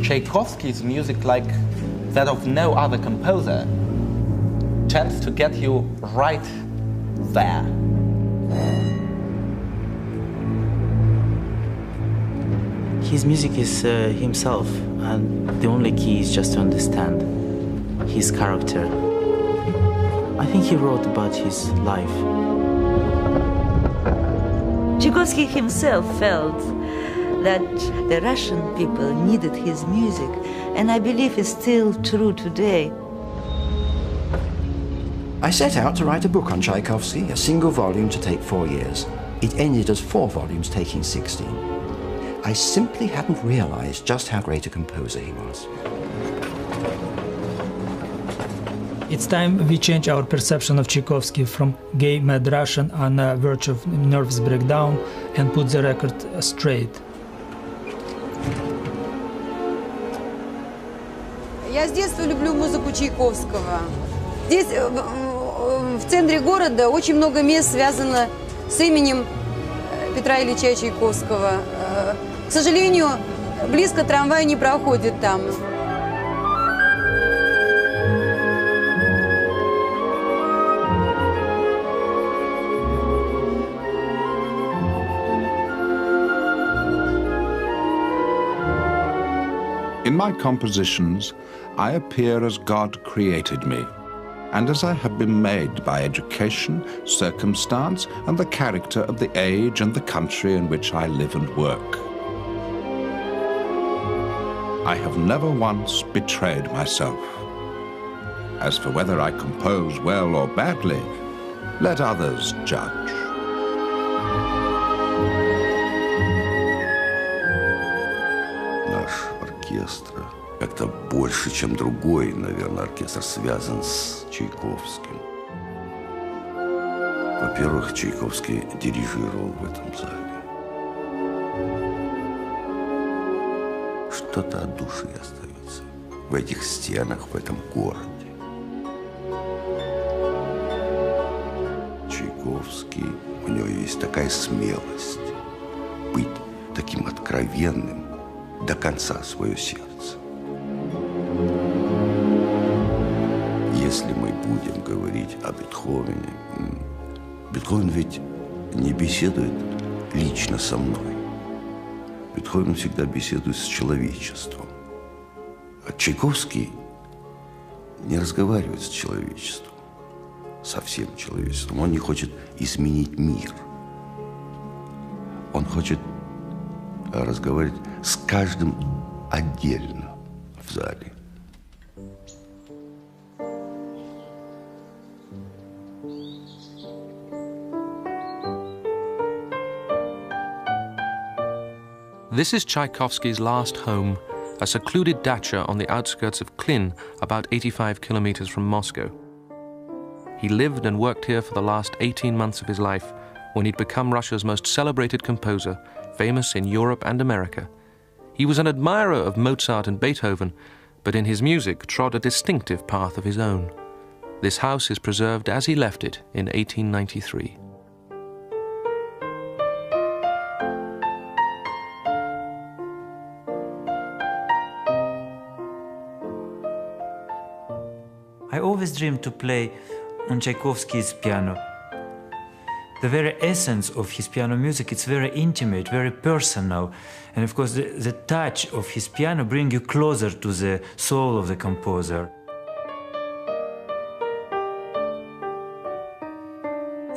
Tchaikovsky's music, like that of no other composer, tends to get you right there. His music is himself, and the only key is just to understand his character. I think he wrote about his life. Tchaikovsky himself felt that the Russian people needed his music, and I believe it's still true today. I set out to write a book on Tchaikovsky, a single volume to take 4 years. It ended as 4 volumes, taking 16. I simply hadn't realized just how great a composer he was. It's time we change our perception of Tchaikovsky from gay mad Russian on the verge of nervous breakdown and put the record straight. Я с детства люблю музыку Чайковского. Здесь, в центре города, очень много мест связано с именем Петра Ильича Чайковского. К сожалению, близко трамвай не проходит там. In my compositions, I appear as God created me, and as I have been made by education, circumstance, and the character of the age and the country in which I live and work. I have never once betrayed myself. As for whether I compose well or badly, let others judge. Наш оркестр как-то больше, чем другой, наверное, оркестр связан с Чайковским. Во-первых, Чайковский дирижировал в этом зале. Что-то от души остается в этих стенах, в этом городе. Чайковский, у него есть такая смелость быть таким откровенным до конца свое сердце. Если мы будем говорить о Бетховене, Бетховен ведь не беседует лично со мной. Бетховен всегда беседует с человечеством. А Чайковский не разговаривает с человечеством, со всем человечеством. Он не хочет изменить мир. Он хочет разговаривать с каждым отдельно в зале. This is Tchaikovsky's last home, a secluded dacha on the outskirts of Klin, about 85 kilometers from Moscow. He lived and worked here for the last 18 months of his life, when he'd become Russia's most celebrated composer, famous in Europe and America. He was an admirer of Mozart and Beethoven, but in his music trod a distinctive path of his own. This house is preserved as he left it in 1893. I always dreamed to play on Tchaikovsky's piano. The very essence of his piano music, it's very intimate, very personal. And of course, the touch of his piano brings you closer to the soul of the composer.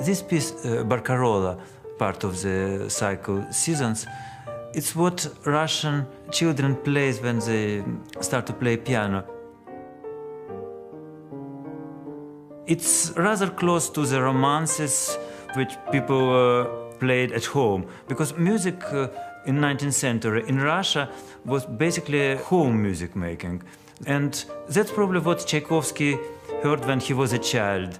This piece, Barcarola, part of the cycle Seasons, it's what Russian children play when they start to play piano. It's rather close to the romances which people played at home, because music in 19th century in Russia was basically home music making. And that's probably what Tchaikovsky heard when he was a child.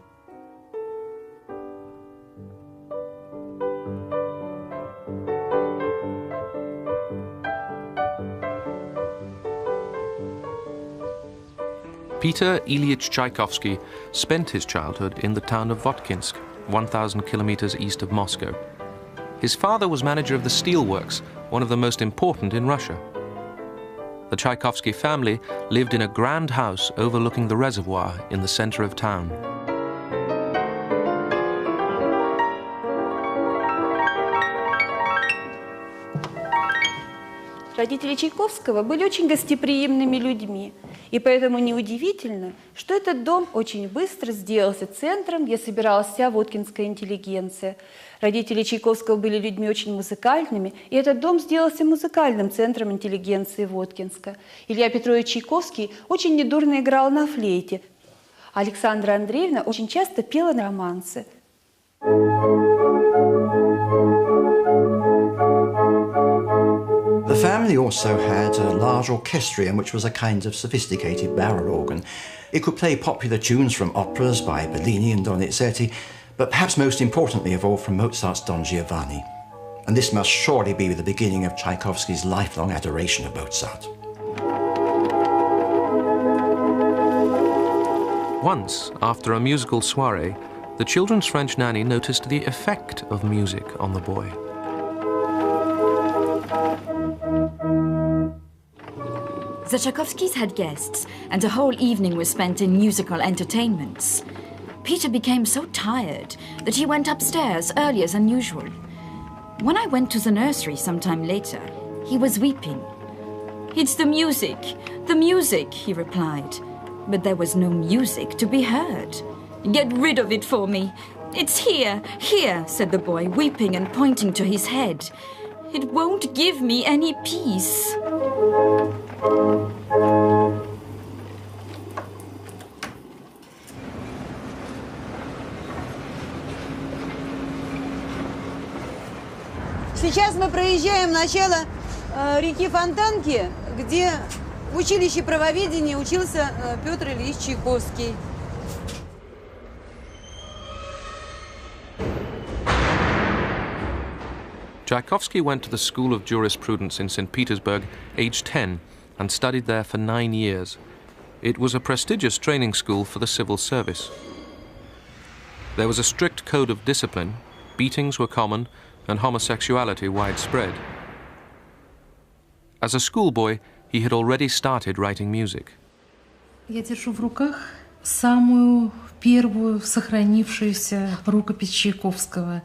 Peter Ilyich Tchaikovsky spent his childhood in the town of Votkinsk, 1,000 kilometers east of Moscow. His father was manager of the steelworks, one of the most important in Russia. The Tchaikovsky family lived in a grand house overlooking the reservoir in the center of town. Родители Чайковского были очень гостеприимными людьми, и поэтому неудивительно, что этот дом очень быстро сделался центром, где собиралась вся воткинская интеллигенция. Родители Чайковского были людьми очень музыкальными, и этот дом сделался музыкальным центром интеллигенции Воткинска. Илья Петрович Чайковский очень недурно играл на флейте. Александра Андреевна очень часто пела романсы. The family also had a large orchestrion, which was a kind of sophisticated barrel organ. It could play popular tunes from operas by Bellini and Donizetti, but perhaps most importantly of all from Mozart's Don Giovanni. And this must surely be the beginning of Tchaikovsky's lifelong adoration of Mozart. Once, after a musical soiree, the children's French nanny noticed the effect of music on the boy. The Tchaikovskys had guests, and a whole evening was spent in musical entertainments. Peter became so tired that he went upstairs earlier than usual. When I went to the nursery sometime later, he was weeping. "It's the music," he replied. But there was no music to be heard. "Get rid of it for me. It's here, said the boy, weeping and pointing to his head. "It won't give me any peace." Сейчас мы проезжаем начало реки Фонтанки, где в училище правоведения учился Петр Ильич Чайковский. Tchaikovsky went to the School of Jurisprudence in St. Petersburg, aged 10, and studied there for 9 years. It was a prestigious training school for the civil service. There was a strict code of discipline, beatings were common, and homosexuality widespread. As a schoolboy, he had already started writing music. Я держу в руках самую первую сохранившуюся рукопись Чайковского.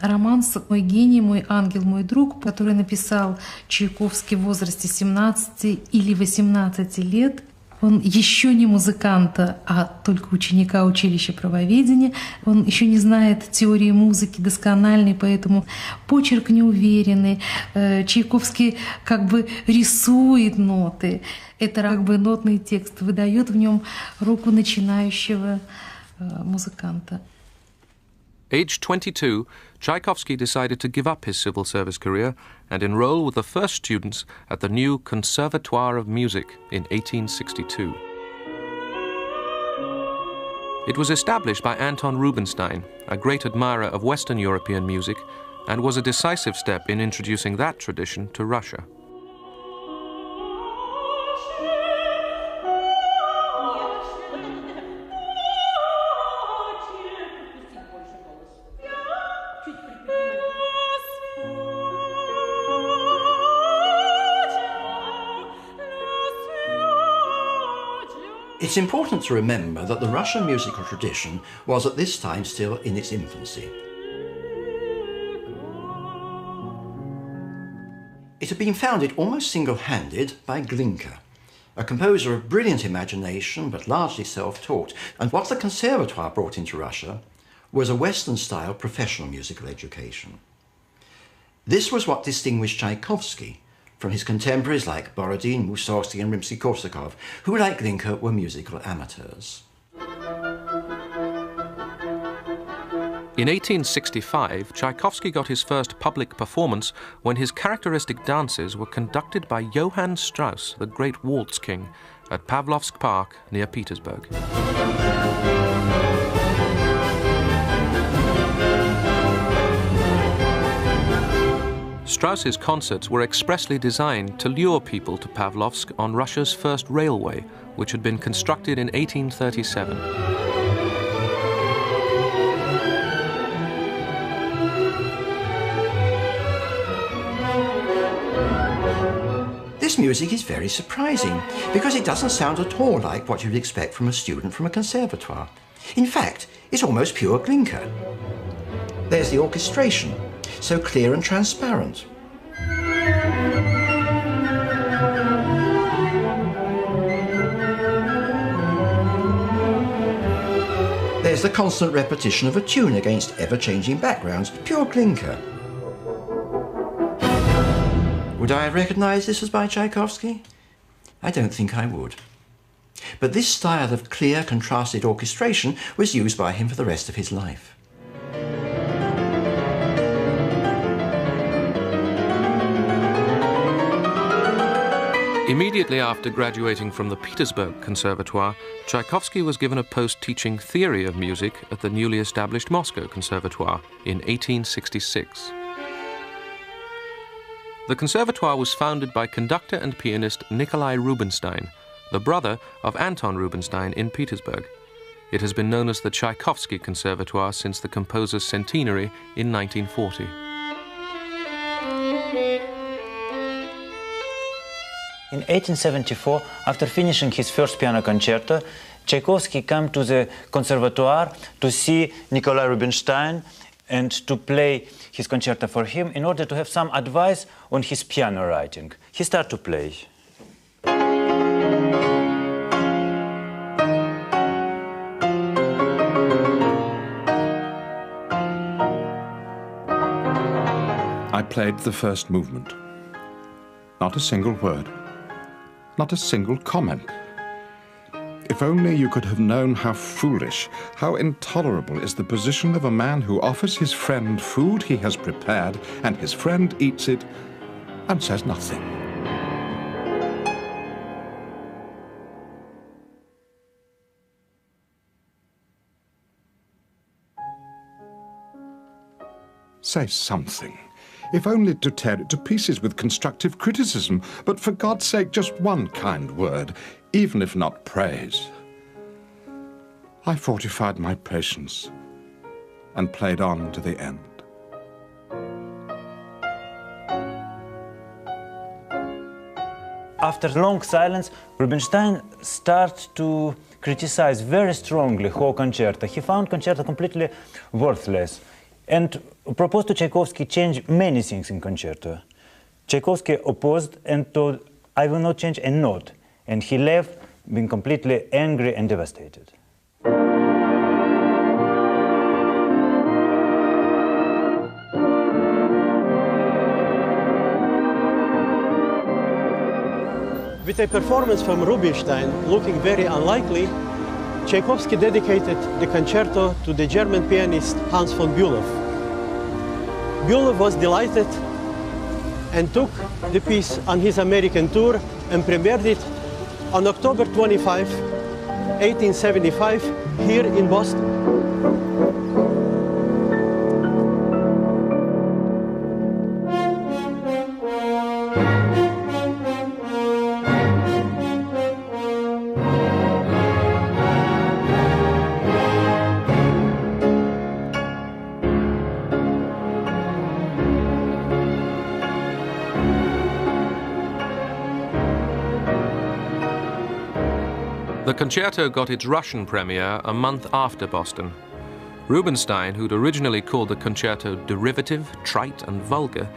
Романс «Мой гений, мой ангел, мой друг», который написал Чайковский в возрасте 17 или 18 лет. Он еще не музыканта, а только ученика училища правоведения. Он еще не знает теории музыки доскональной, поэтому почерк неуверенный. Чайковский как бы рисует ноты. Это как бы нотный текст выдает в нем руку начинающего музыканта. Aged 22, Tchaikovsky decided to give up his civil service career and enroll with the first students at the new Conservatoire of Music in 1862. It was established by Anton Rubinstein, a great admirer of Western European music, and was a decisive step in introducing that tradition to Russia. It's important to remember that the Russian musical tradition was at this time still in its infancy. It had been founded almost single-handed by Glinka, a composer of brilliant imagination but largely self-taught. And what the Conservatoire brought into Russia was a Western-style professional musical education. This was what distinguished Tchaikovsky from his contemporaries like Borodin, Mussorgsky and Rimsky-Korsakov, who, like Glinka, were musical amateurs. In 1865, Tchaikovsky got his first public performance when his characteristic dances were conducted by Johann Strauss, the great waltz king, at Pavlovsk Park near Petersburg. Strauss's concerts were expressly designed to lure people to Pavlovsk on Russia's first railway, which had been constructed in 1837. This This music is very surprising because it doesn't sound at all like what you'd expect from a student from a conservatoire. In fact, it's almost pure Glinka. There's the orchestration, so clear and transparent. There's the constant repetition of a tune against ever-changing backgrounds, pure Glinka. Would I recognise this as by Tchaikovsky? I don't think I would. But this style of clear, contrasted orchestration was used by him for the rest of his life. Immediately after graduating from the Petersburg Conservatoire, Tchaikovsky was given a post teaching theory of music at the newly established Moscow Conservatoire in 1866. The conservatoire was founded by conductor and pianist Nikolai Rubinstein, the brother of Anton Rubinstein in Petersburg. It has been known as the Tchaikovsky Conservatoire since the composer's centenary in 1940. In 1874, after finishing his first piano concerto, Tchaikovsky came to the conservatoire to see Nikolai Rubinstein and to play his concerto for him in order to have some advice on his piano writing. He started to play. I played the first movement. Not a single word. Not a single comment. If only you could have known how foolish, how intolerable is the position of a man who offers his friend food he has prepared, and his friend eats it and says nothing. Say something. If only to tear it to pieces with constructive criticism, but for God's sake, just one kind word, even if not praise. I fortified my patience and played on to the end. After long silence, Rubinstein started to criticize very strongly whole concerto. He found concerto completely worthless and proposed to Tchaikovsky change many things in concerto. Tchaikovsky opposed and told, "I will not change a note," and he left being completely angry and devastated. With a performance from Rubinstein looking very unlikely, Tchaikovsky dedicated the concerto to the German pianist Hans von Bülow. Bülow was delighted and took the piece on his American tour and premiered it on October 25, 1875, here in Boston. The concerto got its Russian premiere a month after Boston. Rubinstein, who'd originally called the concerto derivative, trite and vulgar,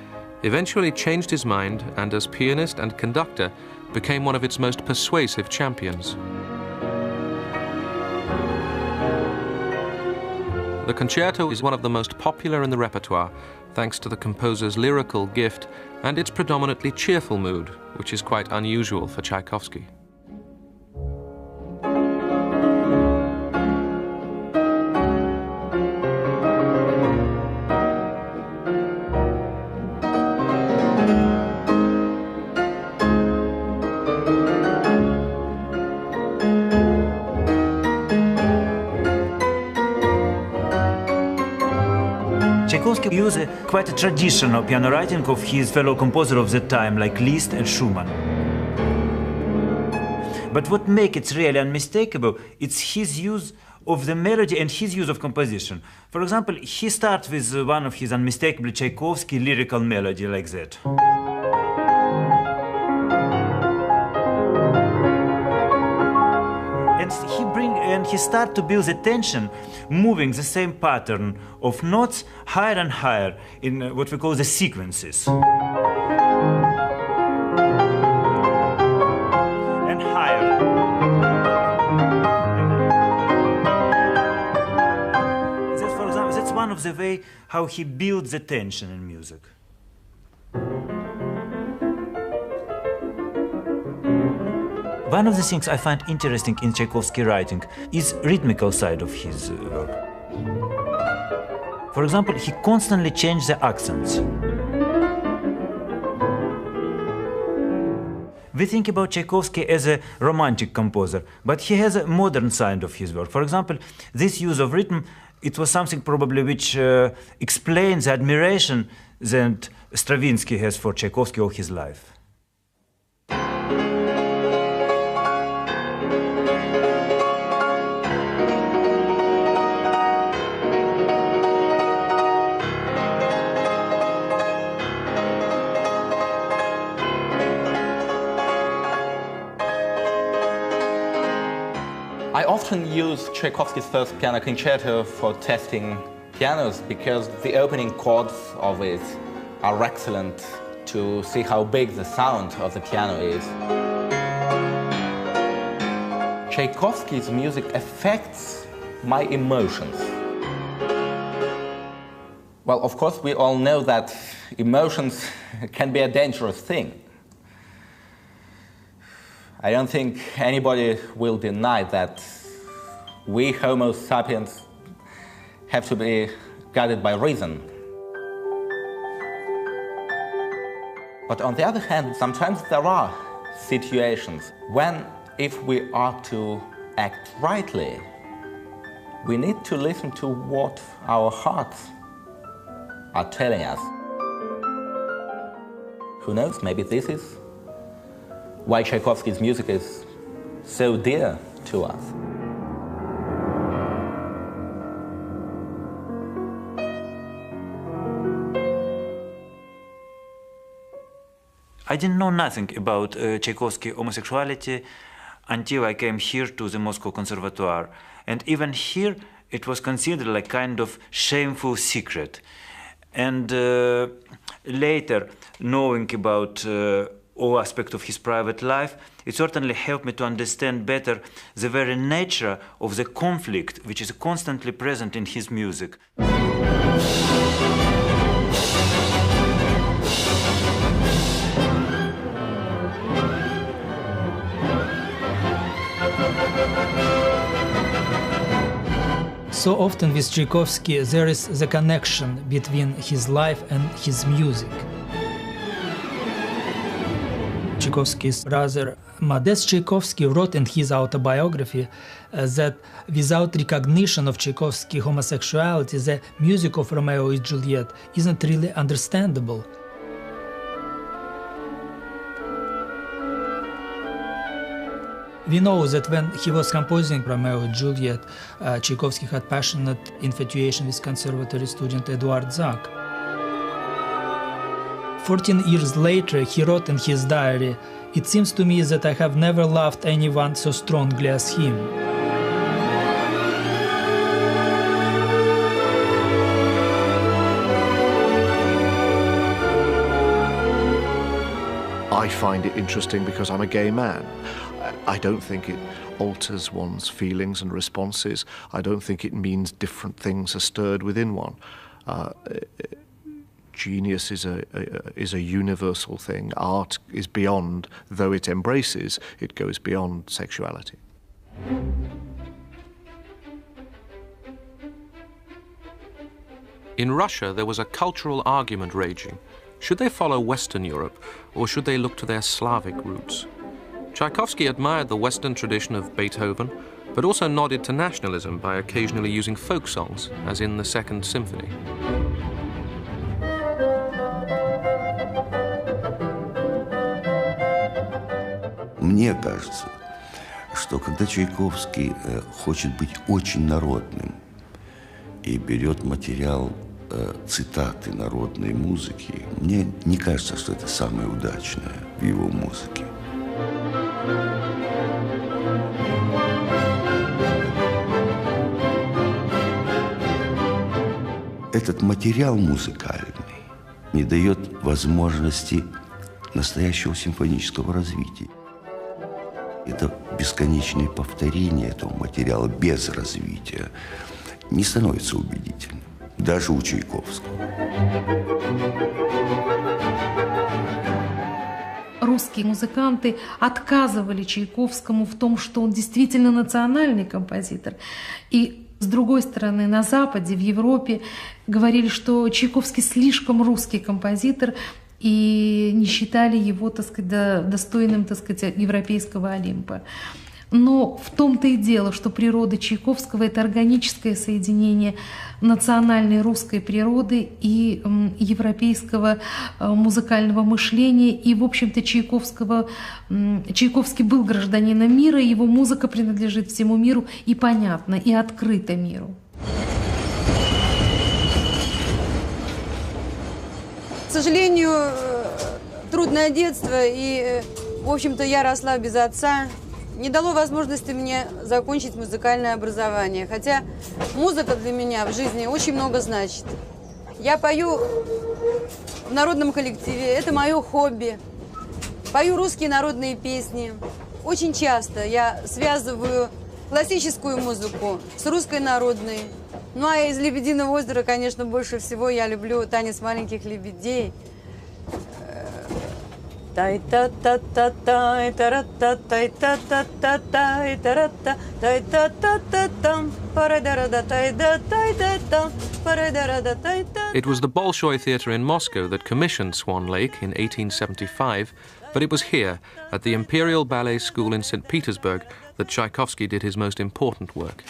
eventually changed his mind and as pianist and conductor became one of its most persuasive champions. The concerto is one of the most popular in the repertoire thanks to the composer's lyrical gift and its predominantly cheerful mood, which is quite unusual for Tchaikovsky. Tchaikovsky used quite a traditional piano writing of his fellow composer of the time, like Liszt and Schumann. But what makes it really unmistakable, it's his use of the melody and his use of composition. For example, he starts with one of his unmistakable Tchaikovsky lyrical melody like that. he started to build the tension, moving the same pattern of notes higher and higher in what we call the sequences. And higher. That's, for example, that's one of the way how he builds the tension in music. One of the things I find interesting in Tchaikovsky writing is rhythmical side of his work. For example, he constantly changed the accents. We think about Tchaikovsky as a romantic composer, but he has a modern side of his work. For example, this use of rhythm, it was something probably which explains the admiration that Stravinsky has for Tchaikovsky all his life. I often use Tchaikovsky's first piano concerto for testing pianos because the opening chords of it are excellent to see how big the sound of the piano is. Tchaikovsky's music affects my emotions. Well, of course, we all know that emotions can be a dangerous thing. I don't think anybody will deny that we Homo sapiens have to be guided by reason. But on the other hand, sometimes there are situations when, if we are to act rightly, we need to listen to what our hearts are telling us. Who knows, maybe this is why Tchaikovsky's music is so dear to us. I didn't know nothing about Tchaikovsky homosexuality until I came here to the Moscow Conservatoire. And even here, it was considered like kind of shameful secret. And later, knowing about all aspects of his private life, it certainly helped me to understand better the very nature of the conflict which is constantly present in his music. So often with Tchaikovsky there is the connection between his life and his music. Tchaikovsky's brother Modest Tchaikovsky wrote in his autobiography that without recognition of Tchaikovsky's homosexuality, the music of Romeo and Juliet isn't really understandable. We know that when he was composing Romeo and Juliet, Tchaikovsky had passionate infatuation with conservatory student Eduard Zak. 14 years later, he wrote in his diary, "It seems to me that I have never loved anyone so strongly as him." I find it interesting because I'm a gay man. I don't think it alters one's feelings and responses. I don't think it means different things are stirred within one. Genius is a universal thing. Art is beyond, though it embraces, it goes beyond sexuality. In Russia, there was a cultural argument raging. Should they follow Western Europe, or should they look to their Slavic roots? Tchaikovsky admired the Western tradition of Beethoven, but also nodded to nationalism by occasionally using folk songs, as in the Second Symphony. Мне кажется, что когда Чайковский хочет быть очень народным и берет материал цитаты народной музыки, мне не кажется, что это самое удачное в его музыке. этот материал музыкальный не дает возможности настоящего симфонического развития. Это бесконечное повторение этого материала без развития не становится убедительным, даже у Чайковского. Русские музыканты отказывали Чайковскому в том, что он действительно национальный композитор. И с другой стороны, на Западе, в Европе говорили, что Чайковский слишком русский композитор и не считали его, так сказать, достойным, так сказать, европейского Олимпа. Но в том-то и дело, что природа Чайковского — это органическое соединение национальной русской природы и европейского музыкального мышления. И, в общем-то, Чайковский был гражданином мира, его музыка принадлежит всему миру и понятна, и открыта миру. К сожалению, трудное детство, и, в общем-то, я росла без отца. Не дало возможности мне закончить музыкальное образование. Хотя музыка для меня в жизни очень много значит. Я пою в народном коллективе, это мое хобби. Пою русские народные песни. Очень часто я связываю классическую музыку с русской народной. Ну а из «Лебединого озера», конечно, больше всего я люблю танец маленьких лебедей. It was the Bolshoi Theatre in Moscow that commissioned Swan Lake in 1875, but it was here, at the Imperial Ballet School in St. Petersburg, that Tchaikovsky did his most important work.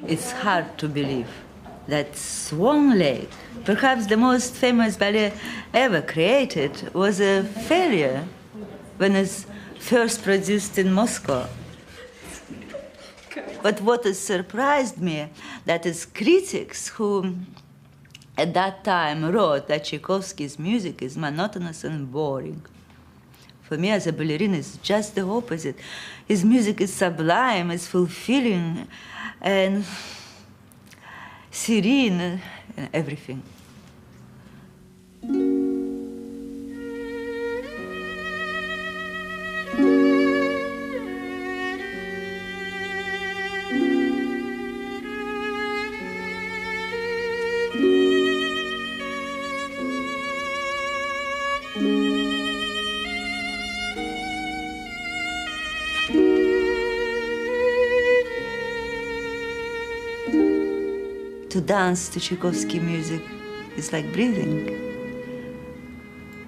It's hard to believe that Swan Lake, perhaps the most famous ballet ever created, was a failure when it's first produced in Moscow. But what has surprised me, that is critics who at that time wrote that Tchaikovsky's music is monotonous and boring. For me as a ballerina, it's just the opposite. His music is sublime, it's fulfilling, and serene and everything. To dance to Tchaikovsky music is like breathing.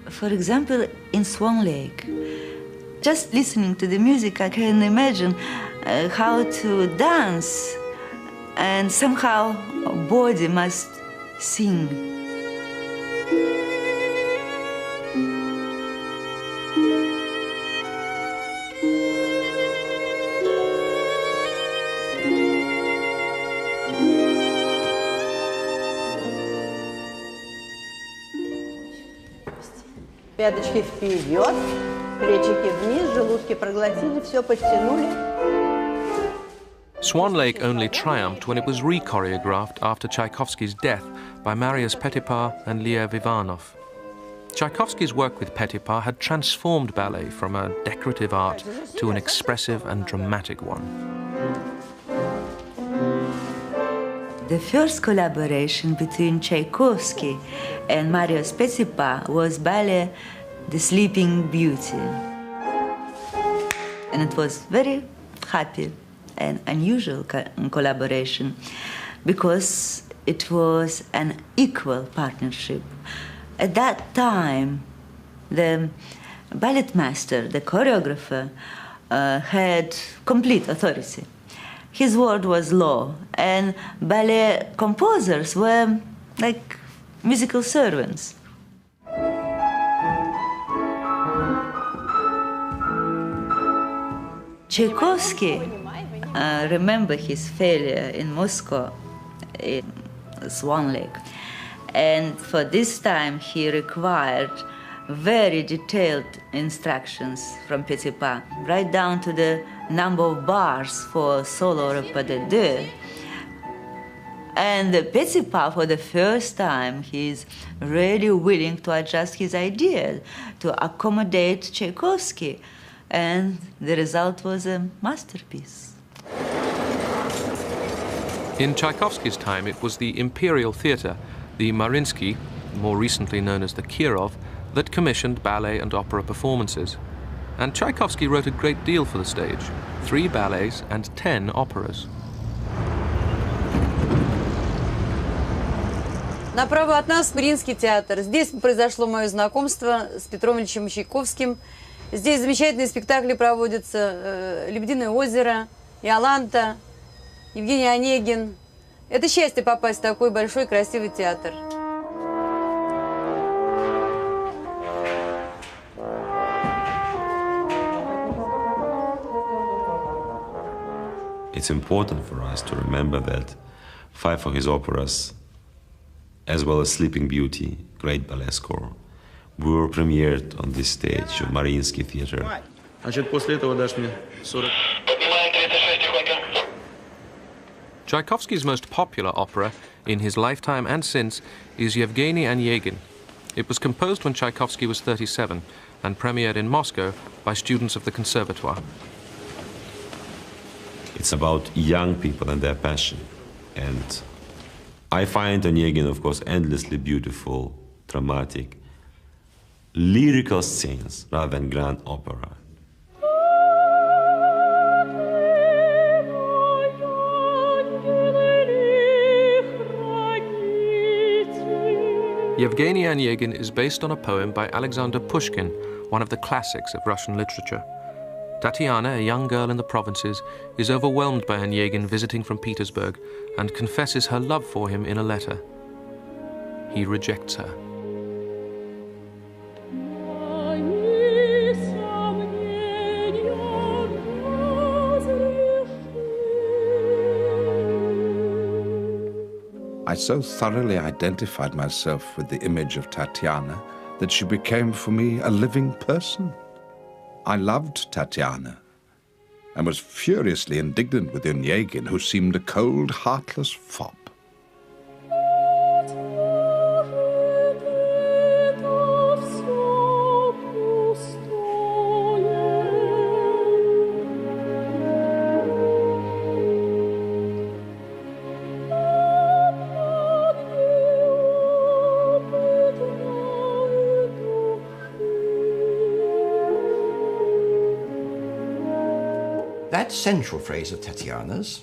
For example, in Swan Lake, just listening to the music, I can imagine how to dance, and somehow our body must sing. Пяточки вперед, плечики вниз, желудки проглотили, все подтянули. Swan Lake only triumphed when it was re-choreographed after Tchaikovsky's death by Marius Petipa and Liev Ivanov. Tchaikovsky's work with Petipa had transformed ballet from a decorative art to an expressive and dramatic one. The first collaboration between Tchaikovsky and Marius Petipa was ballet The Sleeping Beauty. And it was very happy and unusual collaboration because it was an equal partnership. At that time, the ballet master, the choreographer, had complete authority. His word was law, and ballet composers were like musical servants. Tchaikovsky remembered his failure in Moscow, in Swan Lake, and for this time he required very detailed instructions from Petipa, right down to the number of bars for solo or pas de deux. And Petipa, for the first time, he's really willing to adjust his ideas to accommodate Tchaikovsky. And the result was a masterpiece. In Tchaikovsky's time, it was the Imperial Theatre, the Mariinsky, more recently known as the Kirov, that commissioned ballet and opera performances. And Tchaikovsky wrote a great deal for the stage, 3 ballets and 10 operas. Направо от нас Мариинский театр. Здесь произошло мое знакомство с Петром Ильичем Чайковским. Здесь замечательные спектакли проводятся. «Лебединое озеро», «Иоланта», Евгений Онегин. Это счастье попасть в такой большой красивый театр. It's important for us to remember that 5 of his operas, as well as Sleeping Beauty, great ballet score, were premiered on this stage of Mariinsky Theatre. Значит, после этого дашь мне 40. Tchaikovsky's most popular opera, in his lifetime and since, is Yevgeny Onegin. It was composed when Tchaikovsky was 37 and premiered in Moscow by students of the Conservatoire. It's about young people and their passion. And I find Onegin, of course, endlessly beautiful, dramatic, lyrical scenes rather than grand opera. Yevgeny Onegin is based on a poem by Alexander Pushkin, one of the classics of Russian literature. Tatiana, a young girl in the provinces, is overwhelmed by Onegin visiting from Petersburg and confesses her love for him in a letter. He rejects her. I so thoroughly identified myself with the image of Tatiana that she became for me a living person. I loved Tatiana and was furiously indignant with Onegin, who seemed a cold, heartless fop. That central phrase of Tatiana's,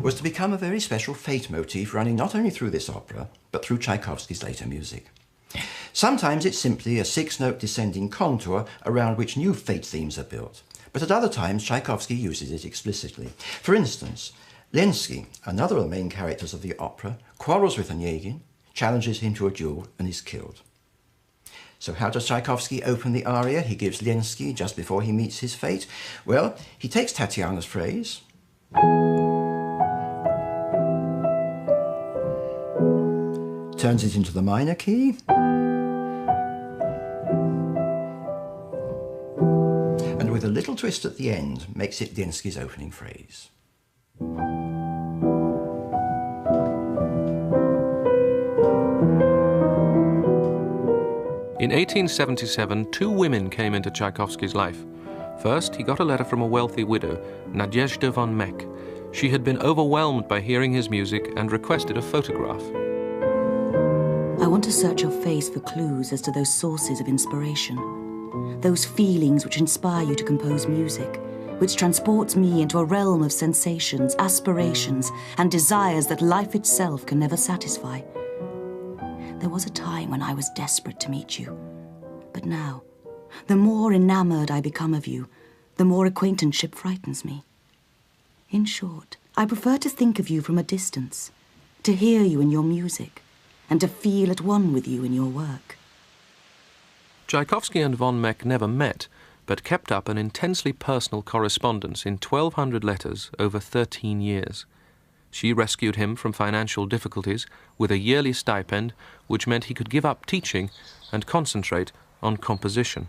was to become a very special fate motif running not only through this opera, but through Tchaikovsky's later music. Sometimes it's simply a 6-note descending contour around which new fate themes are built, but at other times Tchaikovsky uses it explicitly. For instance, Lenski, another of the main characters of the opera, quarrels with Onegin, challenges him to a duel and is killed. So how does Tchaikovsky open the aria he gives Lenski just before he meets his fate? Well, he takes Tatiana's phrase, turns it into the minor key, and with a little twist at the end, makes it Lenski's opening phrase. In 1877, 2 women came into Tchaikovsky's life. First, he got a letter from a wealthy widow, Nadezhda von Meck. She had been overwhelmed by hearing his music and requested a photograph. I want to search your face for clues as to those sources of inspiration, those feelings which inspire you to compose music, which transports me into a realm of sensations, aspirations, and desires that life itself can never satisfy. There was a time when I was desperate to meet you. But now, the more enamored I become of you, the more acquaintanceship frightens me. In short, I prefer to think of you from a distance, to hear you in your music, and to feel at one with you in your work. Tchaikovsky and von Meck never met, but kept up an intensely personal correspondence in 1,200 letters over 13 years. She rescued him from financial difficulties with a yearly stipend, which meant he could give up teaching and concentrate on composition.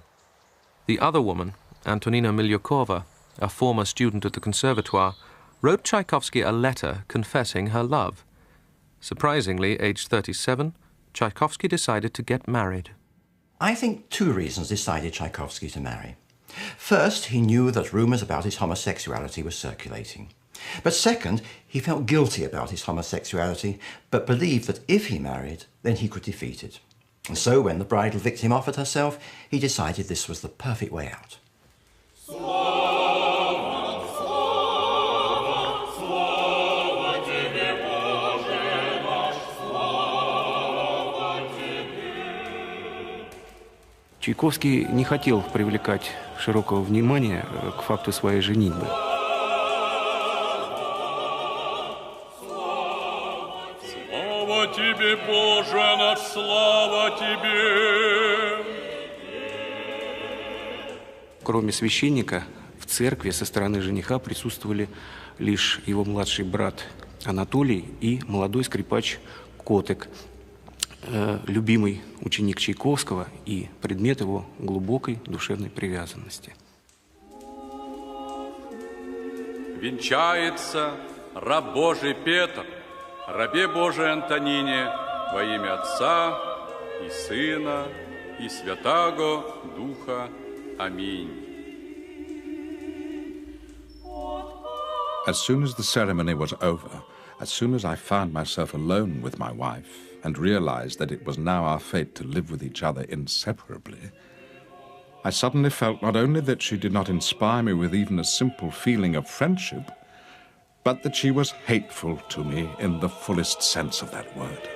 The other woman, Antonina Milyukova, a former student at the conservatoire, wrote Tchaikovsky a letter confessing her love. Surprisingly, aged 37, Tchaikovsky decided to get married. I think two reasons decided Tchaikovsky to marry. First, he knew that rumours about his homosexuality were circulating. But second, he felt guilty about his homosexuality, but believed that if he married, then he could defeat it. And so when the bridal victim offered herself, he decided this was the perfect way out. Чайковский не хотел привлекать широкого внимания к факту своей женитьбы. Слава тебе, Боже наш, слава тебе! Кроме священника, в церкви со стороны жениха присутствовали лишь его младший брат Анатолий и молодой скрипач Котек, любимый ученик Чайковского и предмет его глубокой душевной привязанности. Венчается раб Божий Петр, рабе Божией Антонине, во имя Отца и Сына и Святаго Духа. Аминь. As soon as the ceremony was over, as soon as I found myself alone with my wife and realized that it was now our fate to live with each other inseparably, I suddenly felt not only that she did not inspire me with even a simple feeling of friendship, but that she was hateful to me in the fullest sense of that word.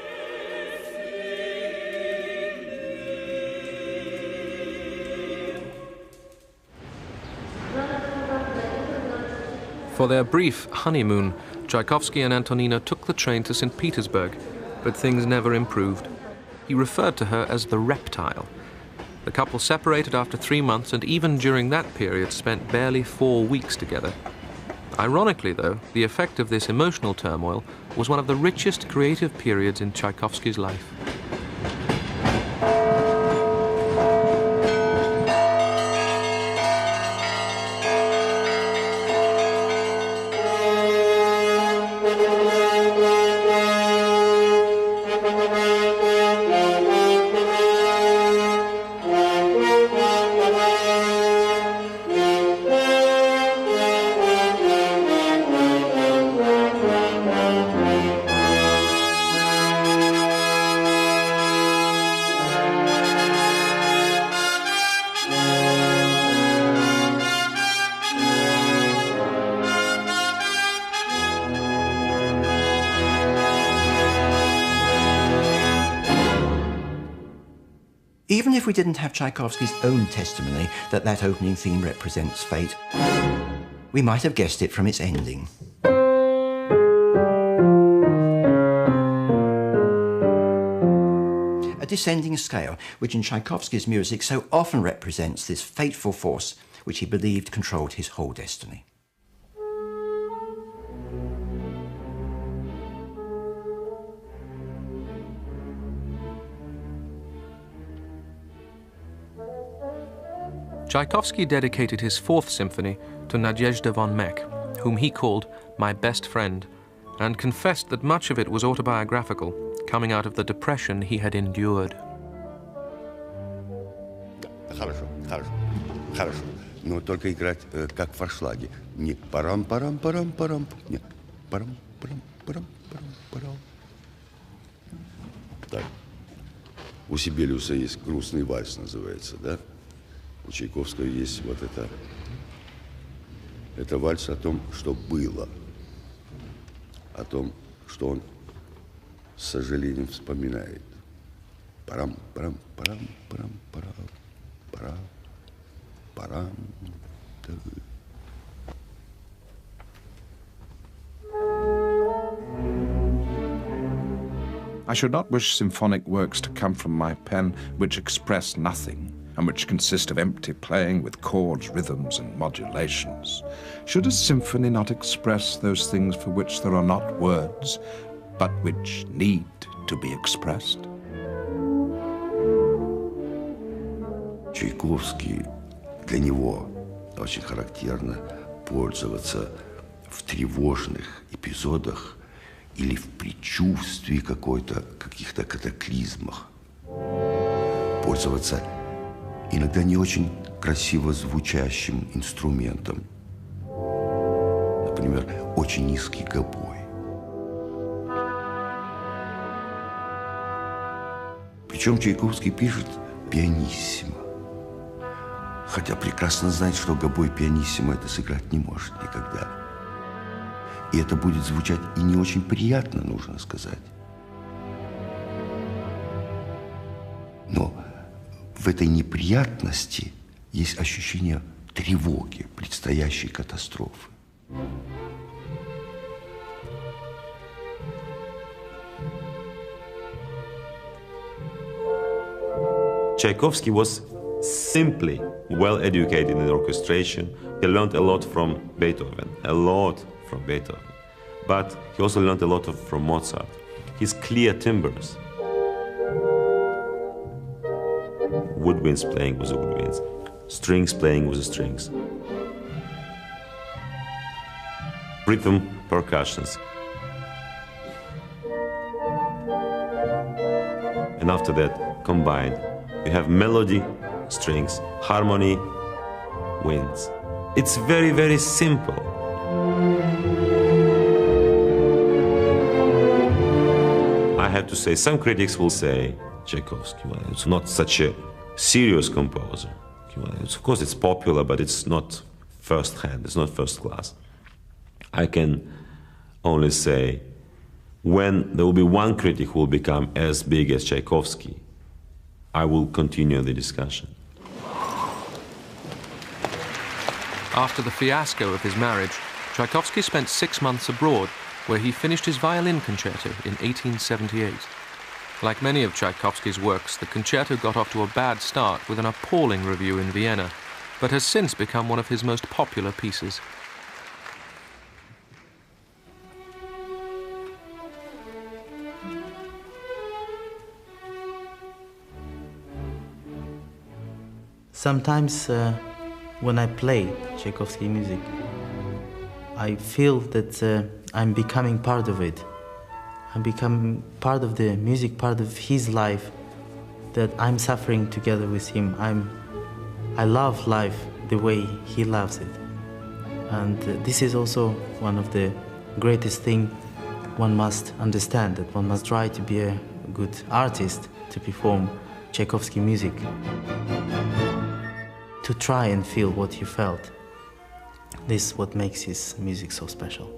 For their brief honeymoon, Tchaikovsky and Antonina took the train to St. Petersburg, but things never improved. He referred to her as the reptile. The couple separated after 3 months, and even during that period spent barely 4 weeks together. Ironically, though, the effect of this emotional turmoil was one of the richest creative periods in Tchaikovsky's life. Even if we didn't have Tchaikovsky's own testimony that that opening theme represents fate, we might have guessed it from its ending. A descending scale, which in Tchaikovsky's music so often represents this fateful force which he believed controlled his whole destiny. Tchaikovsky dedicated his 4th symphony to Nadezhda von Meck, whom he called my best friend, and confessed that much of it was autobiographical, coming out of the depression he had endured. Хорошо, хорошо, хорошо. Но только играть как в форшлаге. Не парам-парам-парам-парам, нет, парам-парам-парам-парам-парам. Так. У Сибелиуса есть грустный вальс, называется, да? У Чайковского есть вот это. Это вальс о том, что было. О том, что он с сожалением вспоминает. Парам-парам-парам-парам-парам. Парам-парам. I should not wish symphonic works to come from my pen which express nothing, and which consist of empty playing with chords, rhythms, and modulations. Should a symphony not express those things for which there are not words, but which need to be expressed? Чайковский, для него очень характерно пользоваться в тревожных эпизодах или в предчувствии каких-то катаклизмах. Пользоваться иногда не очень красиво звучащим инструментом. Например, очень низкий гобой. Причем Чайковский пишет пианиссимо. Хотя прекрасно знает, что гобой пианиссимо это сыграть не может никогда. И это будет звучать и не очень приятно, нужно сказать. Но в этой неприятности есть ощущение тревоги, предстоящей катастрофы. Tchaikovsky was simply well educated in orchestration. He learned a lot from Beethoven, But he also learned a lot from Mozart. His clear timbres. Woodwinds playing with the woodwinds. Strings playing with the strings. Rhythm percussions. And after that, combined, you have melody, strings, harmony, winds. It's very, very simple. I have to say, some critics will say, Tchaikovsky, well, it's not such a serious composer. Well, of course, it's popular, but it's not first-hand, it's not first class. I can only say, when there will be one critic who will become as big as Tchaikovsky, I will continue the discussion. After the fiasco of his marriage, Tchaikovsky spent 6 months abroad, where he finished his violin concerto in 1878. Like many of Tchaikovsky's works, the concerto got off to a bad start with an appalling review in Vienna, but has since become one of his most popular pieces. Sometimes when I play Tchaikovsky music, I feel that I'm becoming part of it. I'm becoming part of the music, part of his life, that I'm suffering together with him. I love life the way he loves it. And this is also one of the greatest things one must understand, that one must try to be a good artist to perform Tchaikovsky music. To try and feel what he felt. This is what makes his music so special.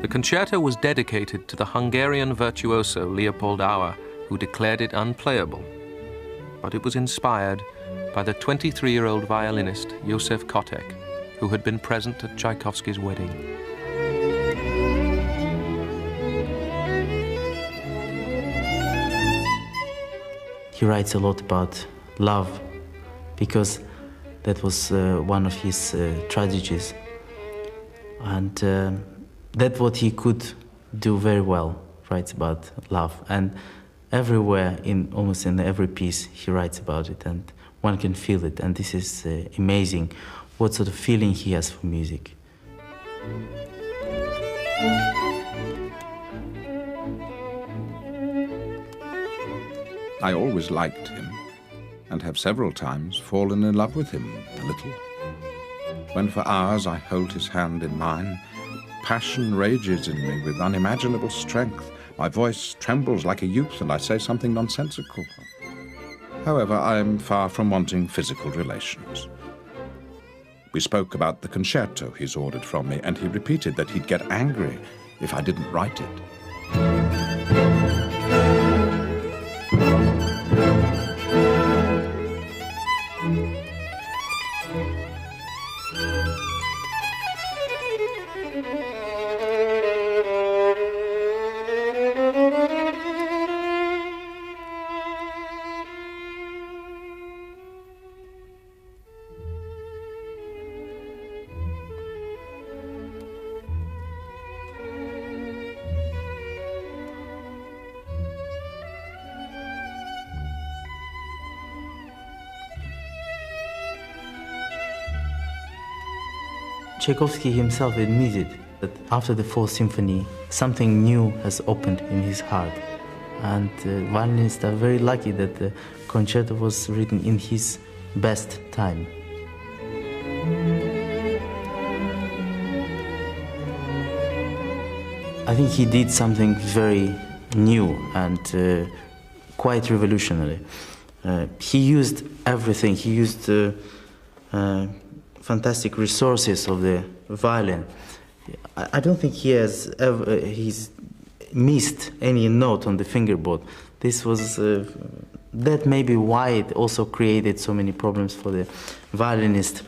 The concerto was dedicated to the Hungarian virtuoso Leopold Auer, who declared it unplayable. But it was inspired by the 23-year-old violinist Józef Kotek, who had been present at Tchaikovsky's wedding. He writes a lot about love, because that was one of his tragedies. And that's what he could do very well, writes about love. And everywhere, almost in every piece, he writes about it, and one can feel it. And this is amazing, what sort of feeling he has for music. I always liked him, and have several times fallen in love with him a little. When for hours I hold his hand in mine, passion rages in me with unimaginable strength. My voice trembles like a youth, and I say something nonsensical. However, I am far from wanting physical relations. We spoke about the concerto he's ordered from me, and he repeated that he'd get angry if I didn't write it. Tchaikovsky himself admitted that after the Fourth Symphony, something new has opened in his heart. And violinists are very lucky that the concerto was written in his best time. I think he did something very new and quite revolutionary. He used everything. He used fantastic resources of the violin. I don't think he has ever he's missed any note on the fingerboard. This was that may be why it also created so many problems for the violinist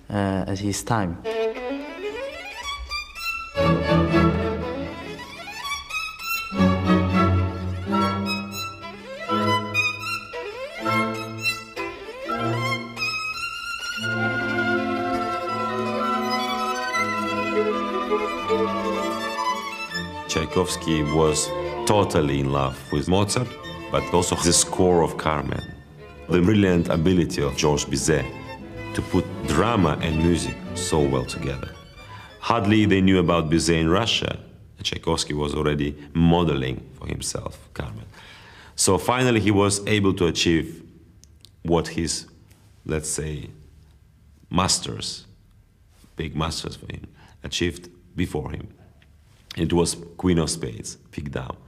at his time. Tchaikovsky was totally in love with Mozart, but also the score of Carmen. The brilliant ability of Georges Bizet to put drama and music so well together. Hardly they knew about Bizet in Russia. Tchaikovsky was already modeling for himself Carmen. So finally he was able to achieve what his, let's say, masters, big masters for him, achieved before him. It was Queen of Spades, picked down.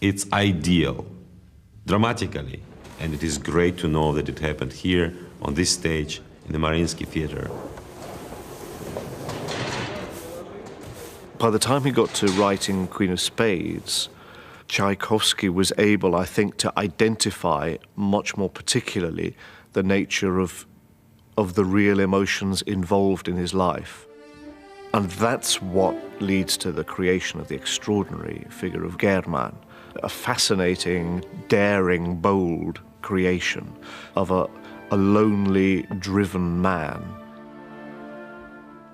It's ideal, dramatically, and it is great to know that it happened here, on this stage, in the Mariinsky Theater. By the time he got to writing Queen of Spades, Tchaikovsky was able, I think, to identify much more particularly the nature of the real emotions involved in his life. And that's what leads to the creation of the extraordinary figure of German, a fascinating, daring, bold creation of a lonely, driven man.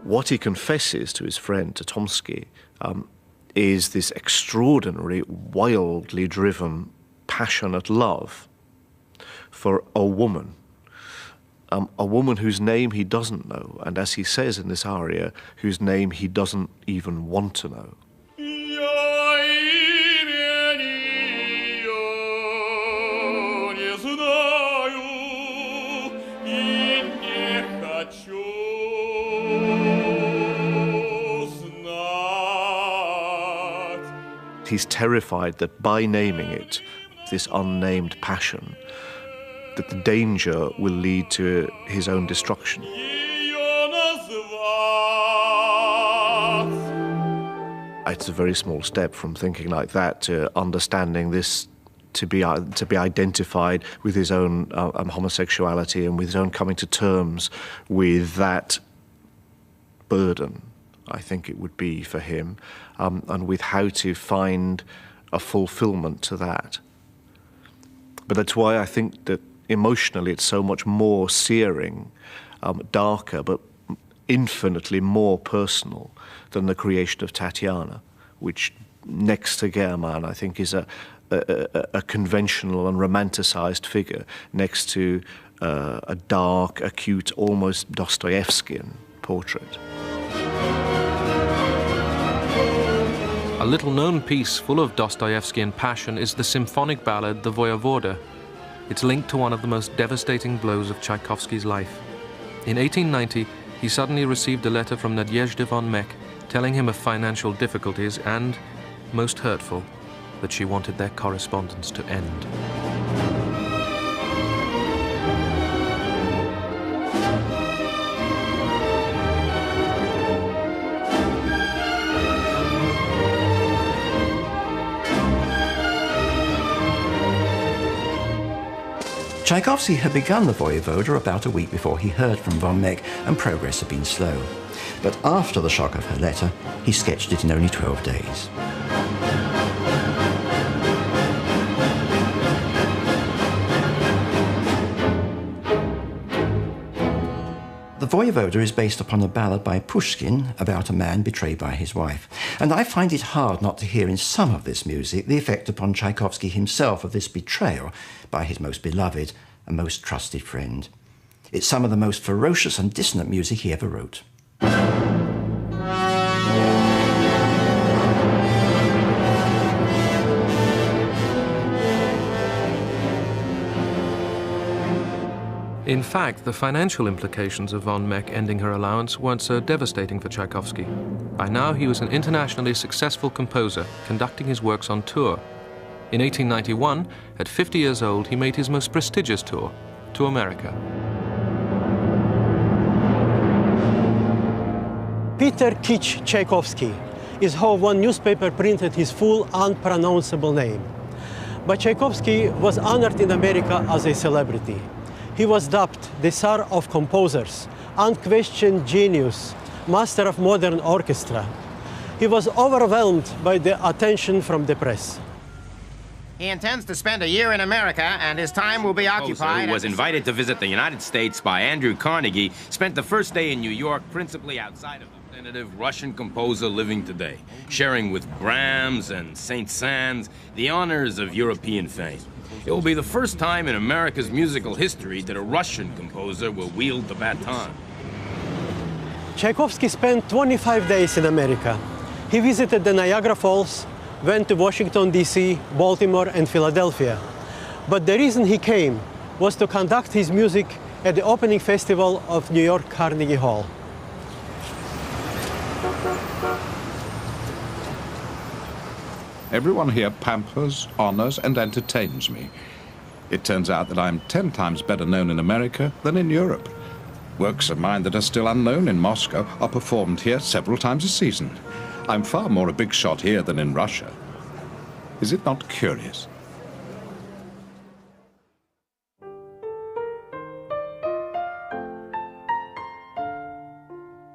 What he confesses to his friend Tchaikovsky is this extraordinary, wildly driven, passionate love for a woman whose name he doesn't know, and as he says in this aria, whose name he doesn't even want to know. He's terrified that by naming it, this unnamed passion, that the danger will lead to his own destruction. It's a very small step from thinking like that to understanding this to be identified with his own homosexuality and with his own coming to terms with that burden, I think it would be for him, and with how to find a fulfillment to that. But that's why I think that emotionally it's so much more searing, darker, but infinitely more personal than the creation of Tatiana, which next to German I think is a conventional and romanticized figure next to a dark, acute, almost Dostoevskian portrait. A little-known piece full of Dostoevskian passion is the symphonic ballad The Voyevoda. It's linked to one of the most devastating blows of Tchaikovsky's life. In 1890, he suddenly received a letter from Nadezhda von Meck telling him of financial difficulties and, most hurtful, that she wanted their correspondence to end. Tchaikovsky had begun the Voyevoda about a week before he heard from von Meck, and progress had been slow. But after the shock of her letter, he sketched it in only 12 days. The Voyevoda is based upon a ballad by Pushkin about a man betrayed by his wife. And I find it hard not to hear in some of this music the effect upon Tchaikovsky himself of this betrayal by his most beloved and most trusted friend. It's some of the most ferocious and dissonant music he ever wrote. In fact, the financial implications of von Meck ending her allowance weren't so devastating for Tchaikovsky. By now he was an internationally successful composer, conducting his works on tour. In 1891, at 50 years old, he made his most prestigious tour, to America. Peter Kitsch Tchaikovsky is how one newspaper printed his full unpronounceable name. But Tchaikovsky was honored in America as a celebrity. He was dubbed the Tsar of Composers, unquestioned genius, master of modern orchestra. He was overwhelmed by the attention from the press. He intends to spend a year in America, and his time will be occupied. Who was invited to visit the United States by Andrew Carnegie, spent the first day in New York, principally outside of the representative Russian composer living today, sharing with Brahms and Saint-Saëns the honors of European fame. It will be the first time in America's musical history that a Russian composer will wield the baton. Tchaikovsky spent 25 days in America. He visited the Niagara Falls, went to Washington, D.C., Baltimore, and Philadelphia. But the reason he came was to conduct his music at the opening festival of New York Carnegie Hall. Everyone here pampers, honors, and entertains me. It turns out that I'm 10 times better known in America than in Europe. Works of mine that are still unknown in Moscow are performed here several times a season. I'm far more a big shot here than in Russia. Is it not curious?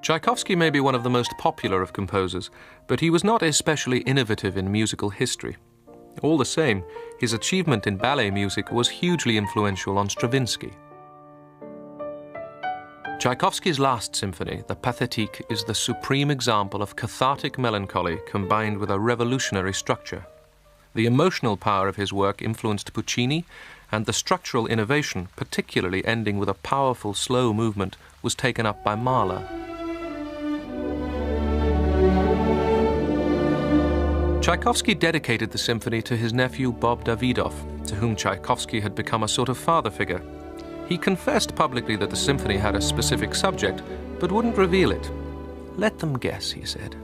Tchaikovsky may be one of the most popular of composers, but he was not especially innovative in musical history. All the same, his achievement in ballet music was hugely influential on Stravinsky. Tchaikovsky's last symphony, the Pathétique, is the supreme example of cathartic melancholy combined with a revolutionary structure. The emotional power of his work influenced Puccini, and the structural innovation, particularly ending with a powerful slow movement, was taken up by Mahler. Tchaikovsky dedicated the symphony to his nephew Bob Davidov, to whom Tchaikovsky had become a sort of father figure. He confessed publicly that the symphony had a specific subject, but wouldn't reveal it. "Let them guess," he said.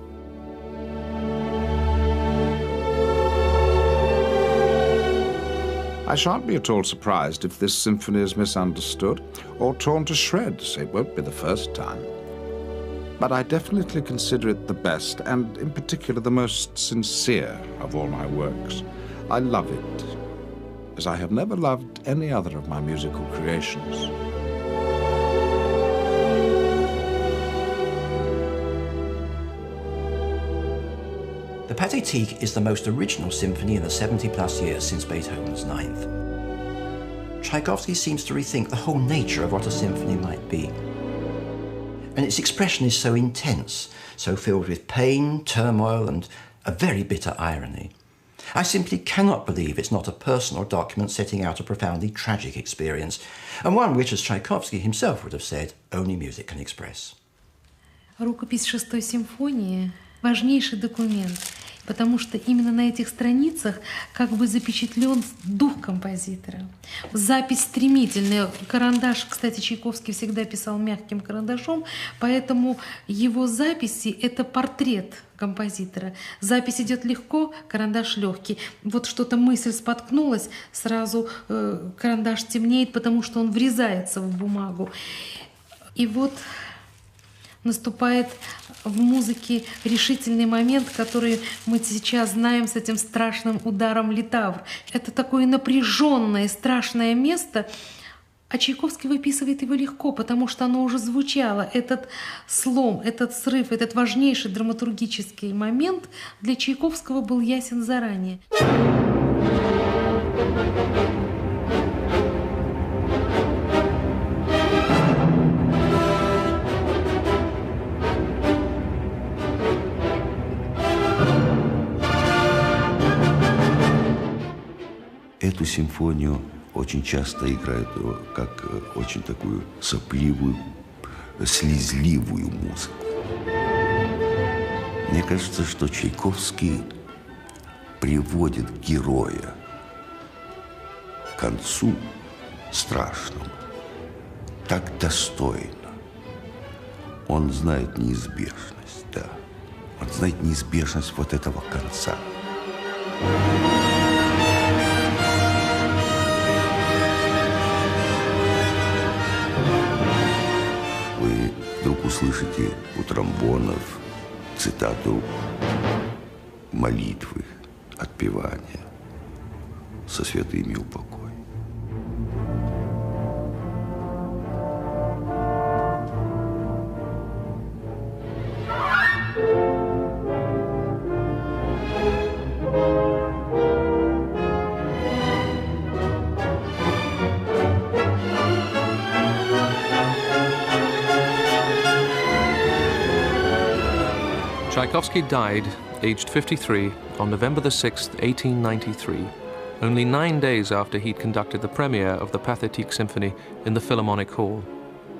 I shan't be at all surprised if this symphony is misunderstood or torn to shreds. It won't be the first time. But I definitely consider it the best, and in particular the most sincere of all my works. I love it, as I have never loved any other of my musical creations. The Pathétique is the most original symphony in the 70-plus years since Beethoven's Ninth. Tchaikovsky seems to rethink the whole nature of what a symphony might be. And its expression is so intense, so filled with pain, turmoil, and a very bitter irony. I simply cannot believe it's not a personal document setting out a profoundly tragic experience, and one which, as Tchaikovsky himself would have said, only music can express. Рукопись шестой симфонии – важнейший документ, потому что именно на этих страницах как бы запечатлен дух композитора. Запись стремительная. Карандаш, кстати, Чайковский всегда писал мягким карандашом, поэтому его записи – это портрет композитора. Запись идет легко, карандаш легкий. Вот что-то мысль споткнулась, сразу карандаш темнеет, потому что он врезается в бумагу. И вот наступает в музыке решительный момент, который мы сейчас знаем с этим страшным ударом литавр. Это такое напряженное, страшное место, а Чайковский выписывает его легко, потому что оно уже звучало. Этот слом, этот срыв, этот важнейший драматургический момент для Чайковского был ясен заранее. Эту симфонию очень часто играют как очень такую сопливую, слезливую музыку. Мне кажется, что Чайковский приводит героя к концу страшному, так достойно. Он знает неизбежность, да. Он знает неизбежность вот этого конца. Вы вдруг услышите у тромбонов цитату молитвы, отпевания со святыми упокой. Tchaikovsky died, aged 53, on November the 6th, 1893, only 9 days after he'd conducted the premiere of the Pathétique Symphony in the Philharmonic Hall.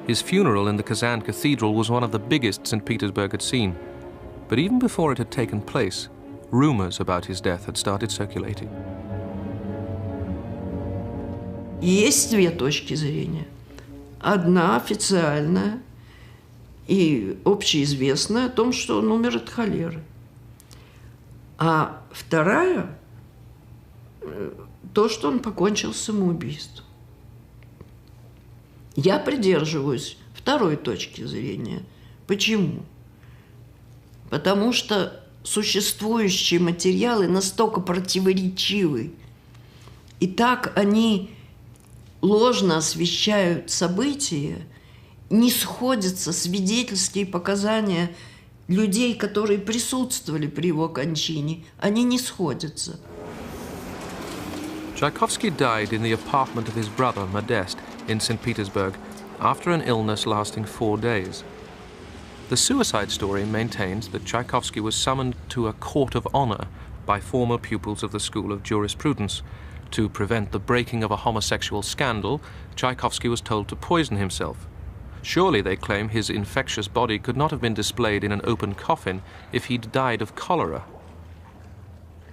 His funeral in the Kazan Cathedral was one of the biggest St. Petersburg had seen. But even before it had taken place, rumors about his death had started circulating. Есть две точки зрения. Одна официальная и общеизвестная о том, что он умер от холеры. А вторая – то, что он покончил самоубийством. Я придерживаюсь второй точки зрения. Почему? Потому что существующие материалы настолько противоречивы, и так они ложно освещают события, не сходятся свидетельские показания людей, которые присутствовали при его кончине. Они не сходятся. Tchaikovsky died in the apartment of his brother, Modest, in St. Petersburg, after an illness lasting 4 days. The suicide story maintains that Tchaikovsky was summoned to a court of honor by former pupils of the School of Jurisprudence. To prevent the breaking of a homosexual scandal, Tchaikovsky was told to poison himself. Surely, they claim, his infectious body could not have been displayed in an open coffin if he'd died of cholera.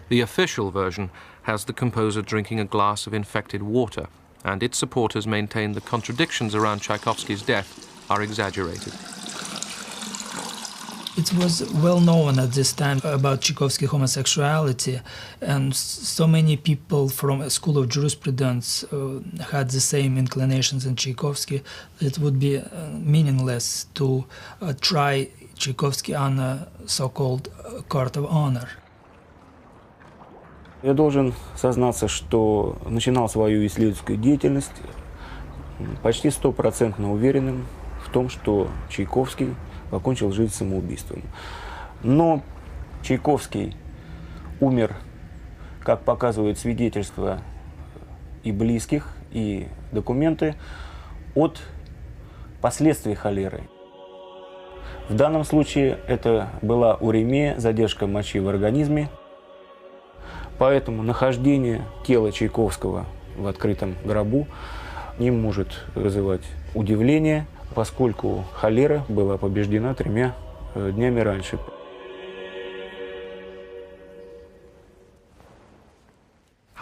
The official version has the composer drinking a glass of infected water, and its supporters maintain the contradictions around Tchaikovsky's death are exaggerated. It was well known at this time about Tchaikovsky's homosexuality, and so many people from a school of jurisprudence had the same inclinations in Tchaikovsky. It would be meaningless to try Tchaikovsky on a so-called court of honor. Я должен сознаться, что начинал свою исследовательскую деятельность почти 100% уверенным в том, что Тчайковский покончил жизнь самоубийством. Но Тчайковский умер, как показывают свидетельства и близких, и документы, от последствий холеры. В данном случае это была уремия, задержка мочи в организме. Поэтому нахождение тела Тчайковского в открытом гробу не может вызывать удивления, поскольку холера была побеждена 3 днями раньше.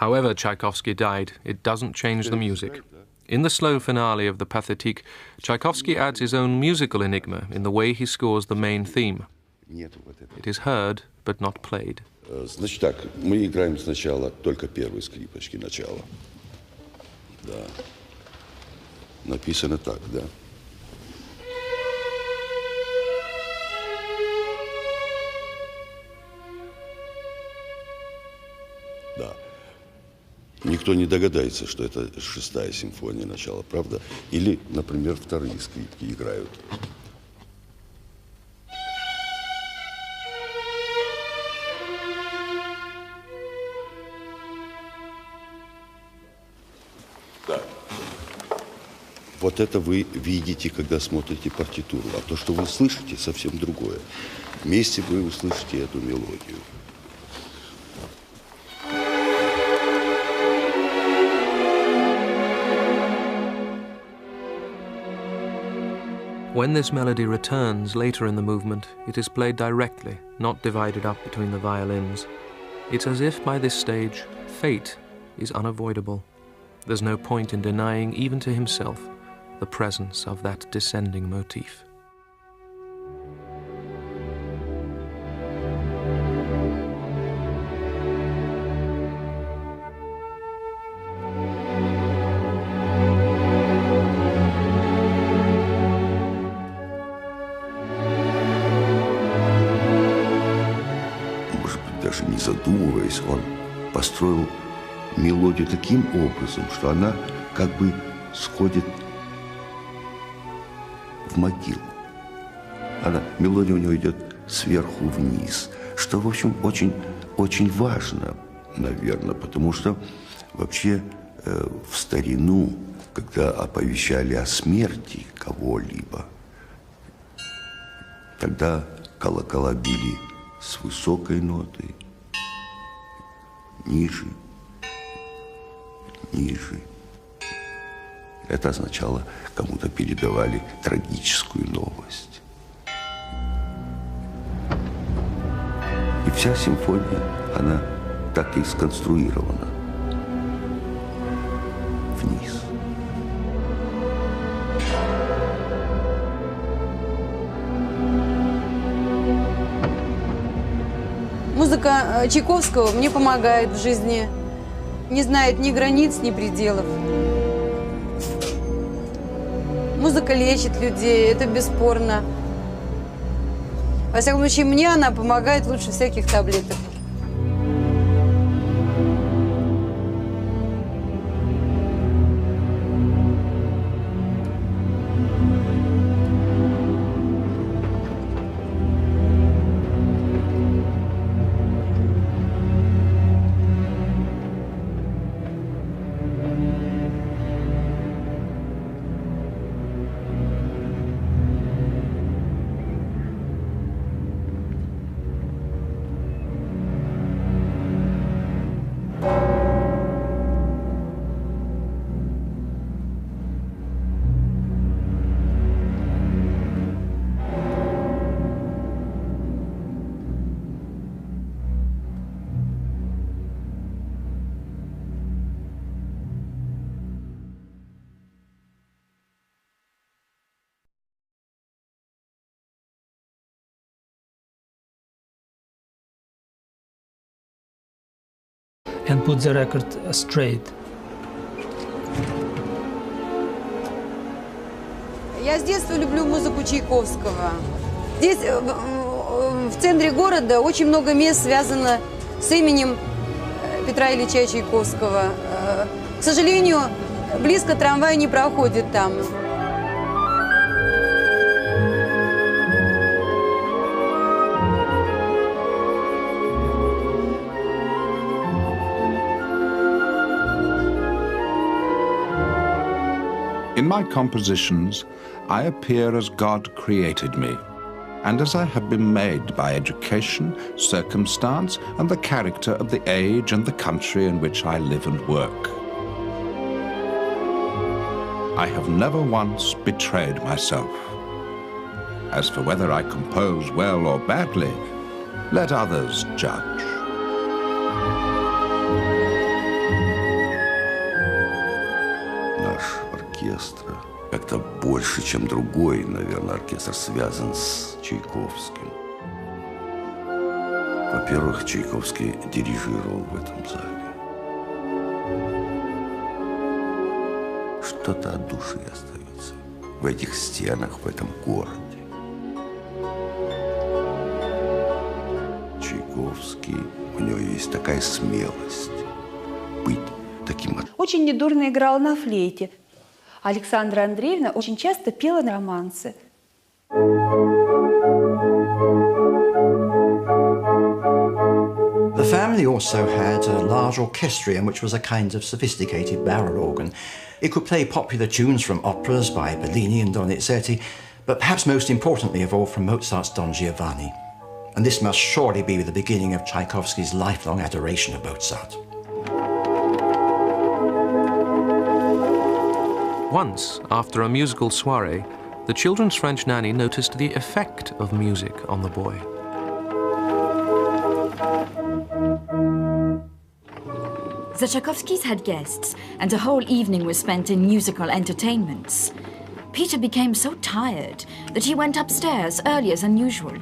However Tchaikovsky died, it doesn't change the music. In the slow finale of the Pathétique, Tchaikovsky adds his own musical enigma in the way he scores the main theme. It is heard, but not played. Значит так, мы играем сначала только первые скрипочки, начало. Да. Написано так, да. Да. Никто не догадается, что это 6-я симфония начала, правда? Или, например, 2-е скрипки играют. Да. Вот это вы видите, когда смотрите партитуру. А то, что вы слышите, совсем другое. Вместе вы услышите эту мелодию. When this melody returns later in the movement, it is played directly, not divided up between the violins. It's as if by this stage, fate is unavoidable. There's no point in denying even to himself the presence of that descending motif. Даже не задумываясь, он построил мелодию таким образом, что она как бы сходит в могилу. Мелодия у него идет сверху вниз, что, в общем, очень важно, наверное, потому что вообще в старину, когда оповещали о смерти кого-либо, тогда колокола били с высокой нотой, ниже, ниже. Это означало, кому-то передавали трагическую новость. И вся симфония, она так и сконструирована. Вниз. Музыка Чайковского мне помогает в жизни, не знает ни границ, ни пределов. Музыка лечит людей, это бесспорно. Во всяком случае, мне она помогает лучше всяких таблеток. And put the record straight. Я с детства люблю музыку Чайковского. Здесь, в центре города, очень много мест связано с именем Петра Ильича Чайковского. К сожалению, близко трамвай не проходит там. In my compositions, I appear as God created me, and as I have been made by education, circumstance, and the character of the age and the country in which I live and work. I have never once betrayed myself. As for whether I compose well or badly, let others judge. Оркестра как-то больше, чем другой, наверное, оркестр связан с Чайковским. Во-первых, Чайковский дирижировал в этом зале. Что-то от души остается в этих стенах, в этом городе. Чайковский, у него есть такая смелость быть таким. Очень недурно играл на флейте. Александра Андреевна очень часто пела романсы. The family also had a large orchestrion, which was a kind of sophisticated barrel organ. It could play popular tunes from operas by Bellini and Donizetti, but perhaps most importantly of all from Mozart's Don Giovanni. And this must surely be the beginning of Tchaikovsky's lifelong adoration of Mozart. Once, after a musical soiree, the children's French nanny noticed the effect of music on the boy. The Tchaikovskys had guests, and a whole evening was spent in musical entertainments. Peter became so tired that he went upstairs earlier than usual.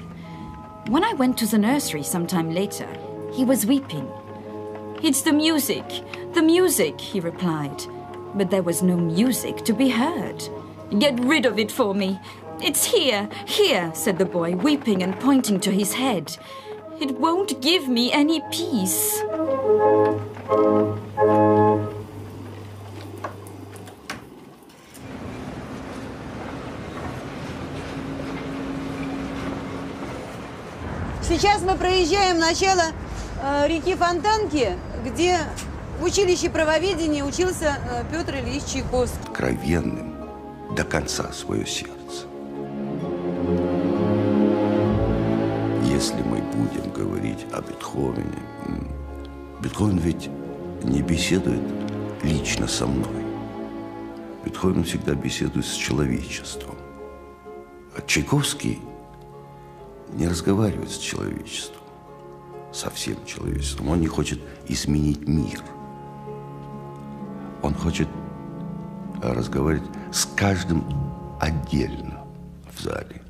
When I went to the nursery sometime later, he was weeping. "It's the music," he replied. But there was no music to be heard. "Get rid of it for me. It's here," said the boy, weeping and pointing to his head. "It won't give me any peace." Сейчас мы проезжаем начало реки Фонтанки, где в училище правоведения учился Петр Ильич Чайковский. Откровенным до конца свое сердце. Если мы будем говорить о Бетховене, Бетховен ведь не беседует лично со мной. Бетховен всегда беседует с человечеством. А Чайковский не разговаривает с человечеством, со всем человечеством. Он не хочет изменить мир. Он хочет разговаривать с каждым отдельно в зале.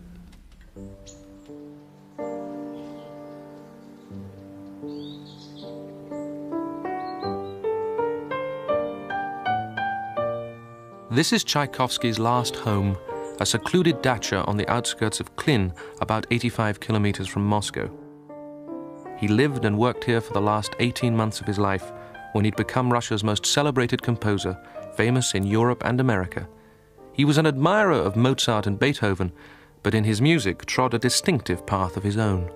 This is Tchaikovsky's last home, a secluded dacha on the outskirts of Klin, about 85 kilometers from Moscow. He lived and worked here for the last 18 months of his life, when he'd become Russia's most celebrated composer, famous in Europe and America. He was an admirer of Mozart and Beethoven, but in his music trod a distinctive path of his own.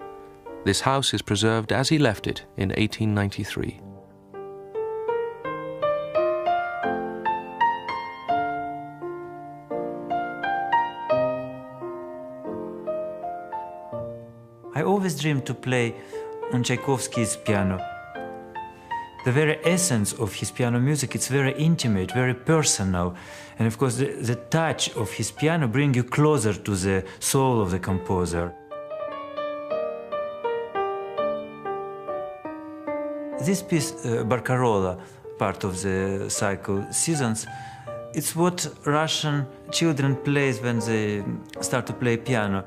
This house is preserved as he left it in 1893. I always dreamed to play on Tchaikovsky's piano. The very essence of his piano music, it's very intimate, very personal. And of course, the touch of his piano brings you closer to the soul of the composer. This piece, Barcarola, part of the cycle Seasons, it's what Russian children play when they start to play piano.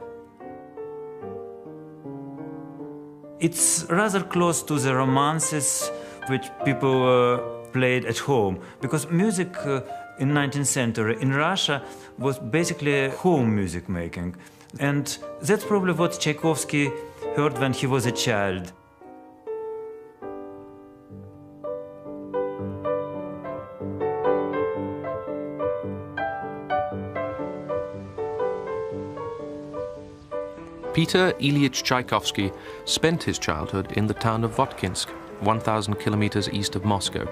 It's rather close to the romances which people played at home, because music in 19th century in Russia was basically home music making. And that's probably what Tchaikovsky heard when he was a child. Peter Ilyich Tchaikovsky spent his childhood in the town of Votkinsk, 1,000 kilometers east of Moscow.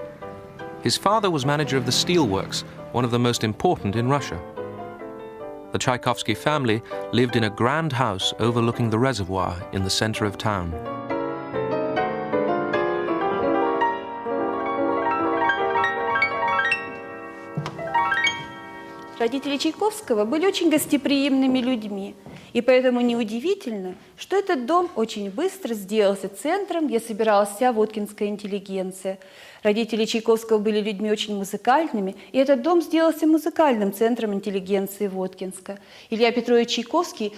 His father was manager of the steelworks, one of the most important in Russia. The Tchaikovsky family lived in a grand house overlooking the reservoir in the center of town. Родители Чайковского были очень гостеприимными людьми. И поэтому неудивительно, что этот дом очень быстро сделался центром, где собиралась вся воткинская интеллигенция. Родители Чайковского были людьми очень музыкальными, и этот дом сделался музыкальным центром интеллигенции Воткинска. Илья Петрович Чайковский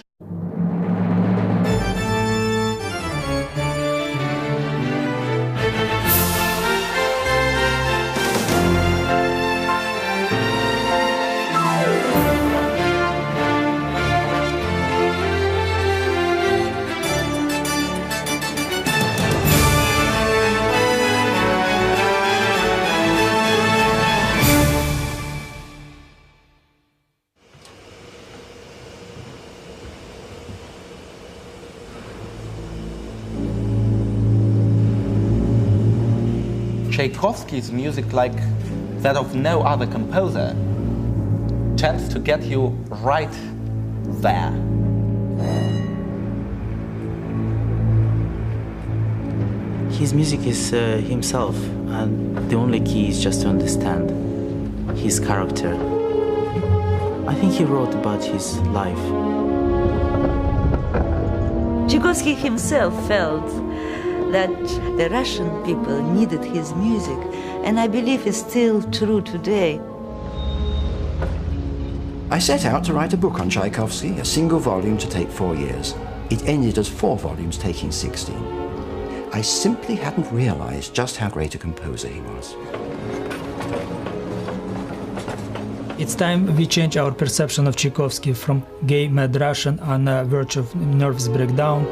Tchaikovsky's music, like that of no other composer, tends to get you right there. His music is himself, and the only key is just to understand his character. I think he wrote about his life. Tchaikovsky himself felt that the Russian people needed his music, and I believe it's still true today. I set out to write a book on Tchaikovsky, a single volume to take 4 years. It ended as 4 volumes taking 16. I simply hadn't realized just how great a composer he was. It's time we change our perception of Tchaikovsky from gay mad Russian on the verge of nervous breakdown